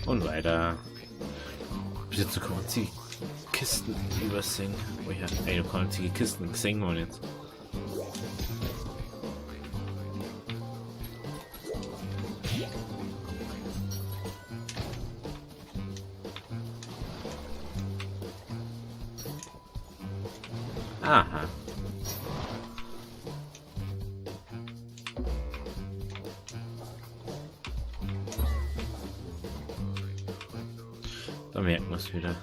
Und weiter. Bis jetzt kann man die Kisten übersingen. Oh ja, ey, du kannst die Kisten singen und jetzt. Aha. Da merken wir es wieder.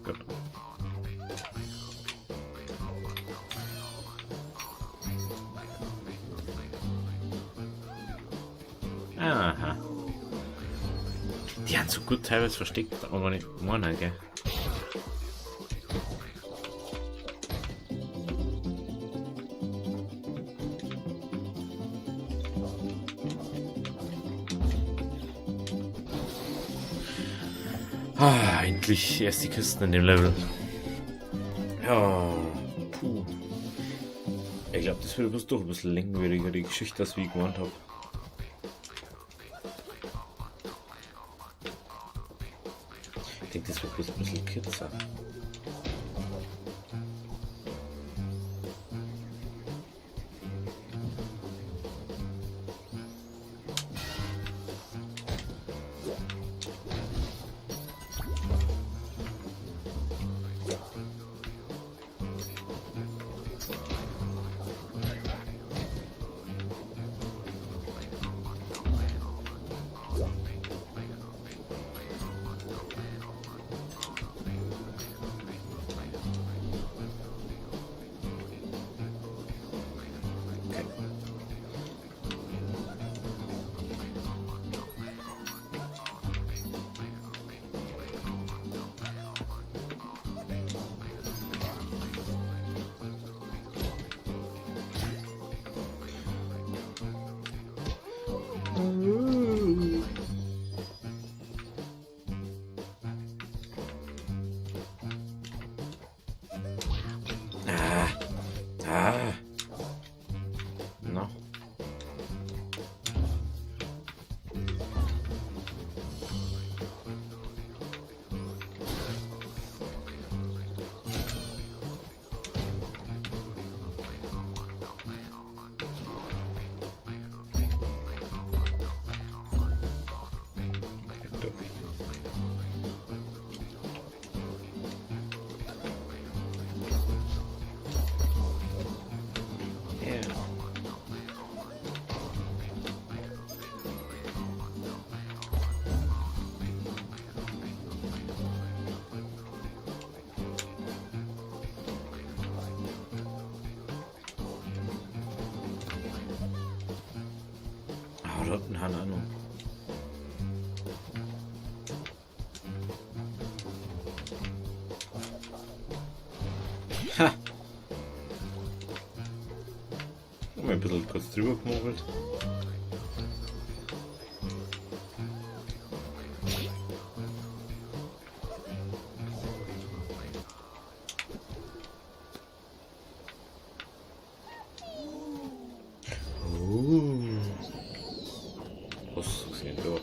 Gut. Aha. Die haben so gut teilweise versteckt, aber nicht meiner, gell? Ah, endlich erst die Kisten in dem Level. Ja, puh. Ich glaube, das wird bloß doch ein bisschen längwieriger, die Geschichte, als wie ich gemeint habe. Ich denke, das wird bloß ein bisschen kürzer. No. Da unten keine Ahnung. Ha! Haben wir ein bisschen kurz drüber gemogelt. Was sehen wir?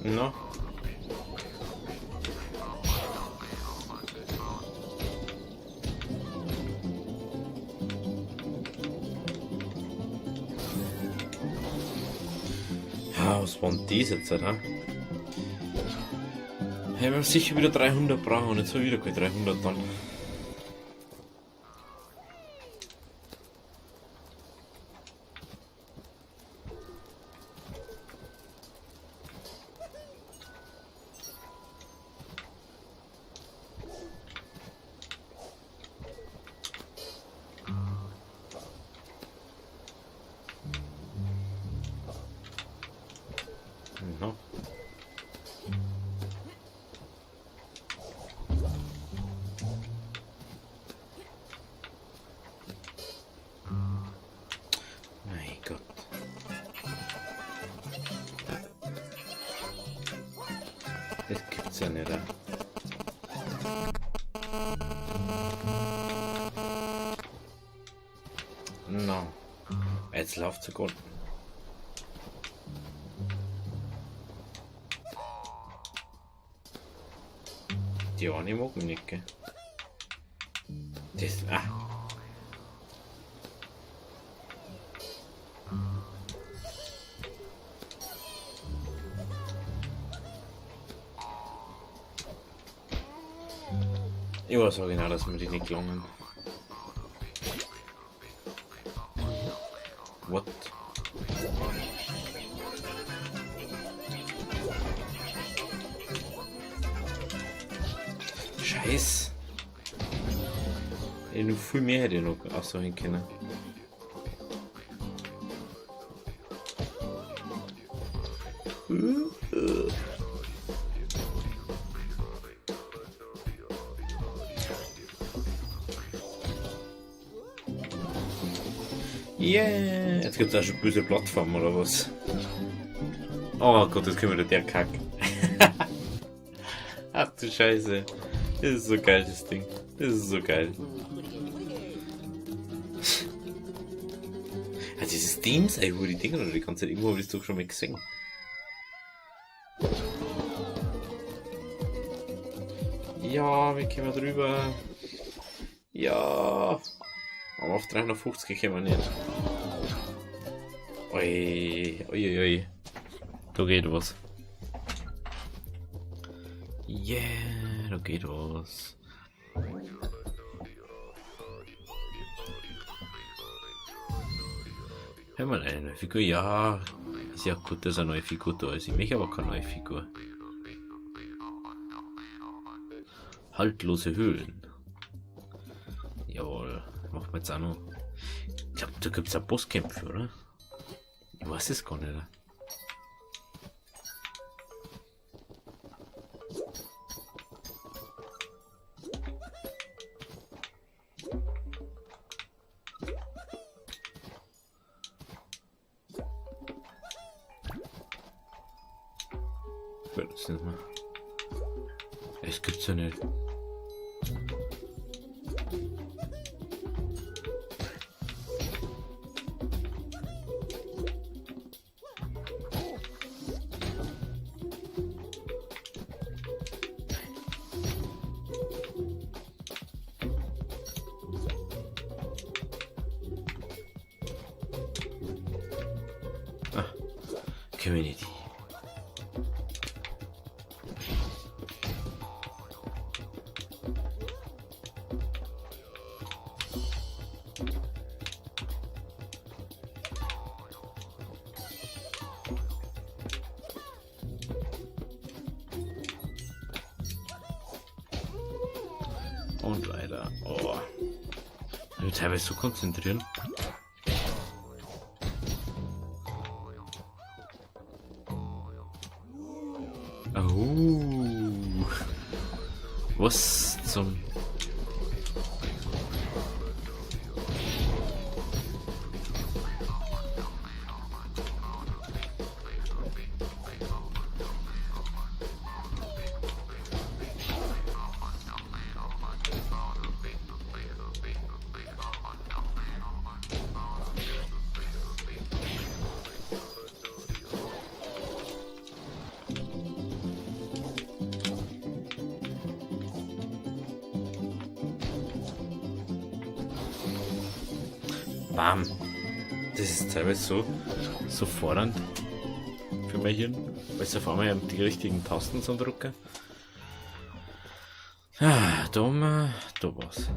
No. Ja, was waren das jetzt, oder? Hey, wir haben sicher wieder 300 brauchen und jetzt habe ich wieder keine 300 dann. No. Mein Gott. gibt's ja nicht. No. Jetzt läuft so gut. Die eine mag mich nicht, gell? Das. Ich weiß auch genau, dass mir die nicht gelungen. What? Scheiß. Ey, noch viel mehr hätte ich noch aussuchen können. Yeah! Jetzt gibt's auch schon böse Plattformen oder was? Oh Gott, jetzt kommt wieder der Kack. Ach du Scheiße. Das ist so geil, das Ding. Das ist so geil. Also dieses Dings, ey, wo die Dinger oder die ganze Zeit, irgendwo habe ich das doch schon mal gesehen. Ja, wir kommen drüber. Ja. Aber auf 350 können wir nicht. Ui, ui, ui. Da geht was. Yeah, da geht was. Hör mal, eine neue Figur. Ja, ist ja gut, dass eine neue Figur da ist. Ich möchte aber keine neue Figur. Haltlose Höhlen. Jawohl, machen wir jetzt auch noch. Ich glaube, da gibt es ja Bosskämpfe, oder? Ich weiß es gar nicht. Ich weiß es nicht mehr. Es gibt's ja nicht. Community. Und weiter. Oh. Ich will teilweise so konzentrieren. Oh. Was zum... Bam. Das ist teilweise so fordernd für mein Hirn, weil es auf einmal die richtigen Tasten zum Drucken. Ah, da war's.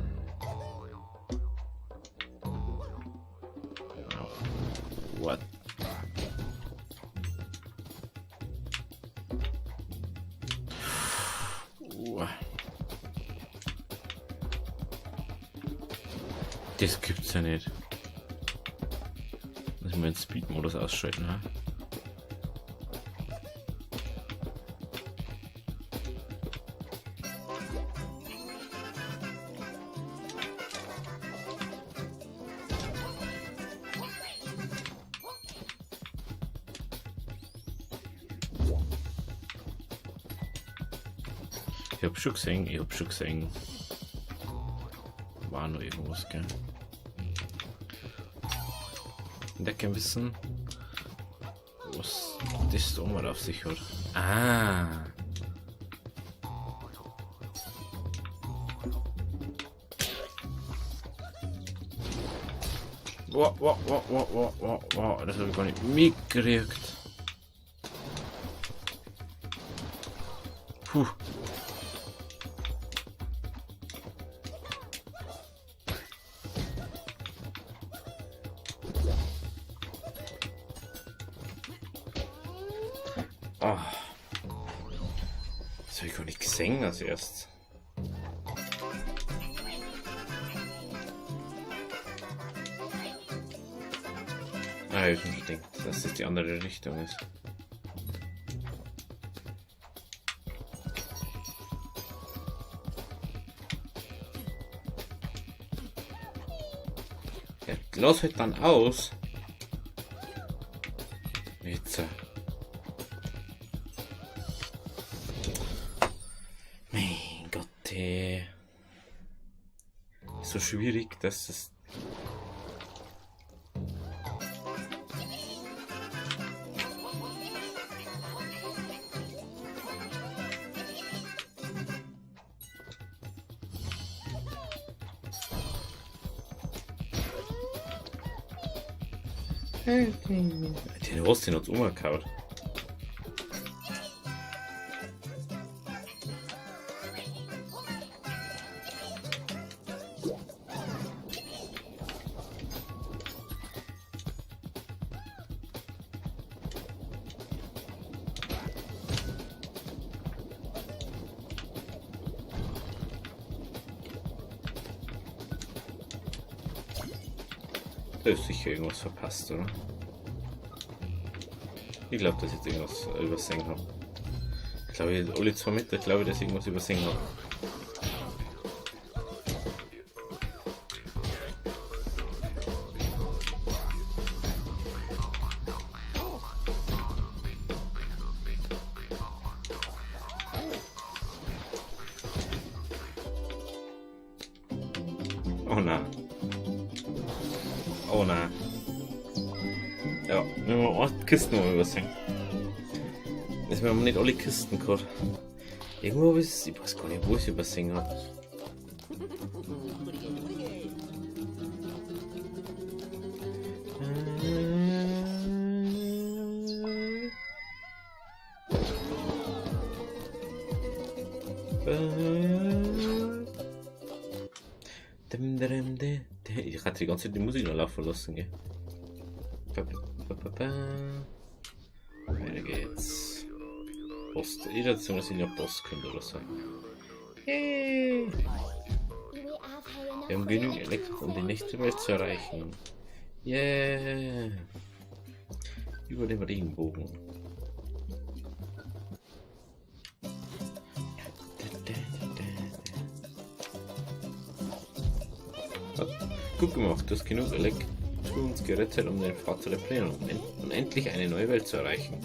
What? Das gibt's ja nicht. Müssen wir den Speed-Modus ausschalten, ne? Ich hab schon gesehen. War nur irgendwas, gell? Entdecken wissen, was das da mal auf sich hat. Ah! Wow, das habe ich gar nicht mitgekriegt. Puh. Ah. Das habe ich gar nicht gesehen als erstes. Ah, ich habe schon gedacht, dass das die andere Richtung ist. Ja, lass halt dann aus. Jetzt. Mein Gott, ey. So schwierig, dass das. Den Rost, den hat's umgekaut. Da ist sicher irgendwas verpasst, oder? Ich glaube, dass ich jetzt irgendwas übersehen habe. Ich glaube, alle 2 Meter, glaube ich, dass ich irgendwas übersehen habe. Oh nein. Oh nein. Ja, wenn wir 8 Kisten mal übersehen. Das haben wir nicht alle Kisten gehabt. Irgendwo habe ich weiß gar nicht, wo ich es übersehen habe. Ich hatte die ganze Zeit die Musik noch laufen lassen, gell? Weiter geht's. Post. Ich hätte so dass ich noch Post könnte oder so. Hey. Wir haben genügend Elektro, um die nächste Welt zu erreichen. Yeah. Über den Regenbogen. Gut gemacht, du hast genug Elektrons gerettet, um den Pfad zu reparieren und endlich eine neue Welt zu erreichen.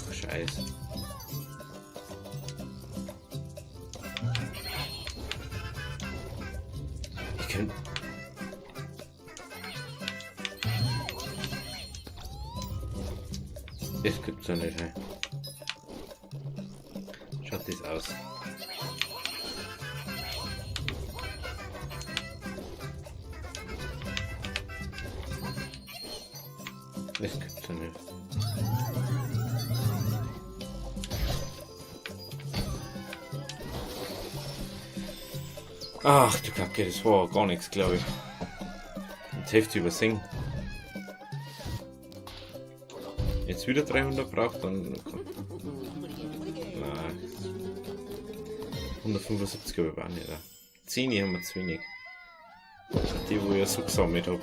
Ach, Scheiße. Ich kann... Das gibt's ja nicht, hey. Schaut das aus. Das gibt's ja nicht. Ach du Kacke, das war gar nichts, glaube ich. Die Hälfte übersehen. Jetzt wieder 300 braucht, dann... Nein. 175 aber auch nicht. 10 haben wir zu wenig. Die, wo ich so gesammelt habe.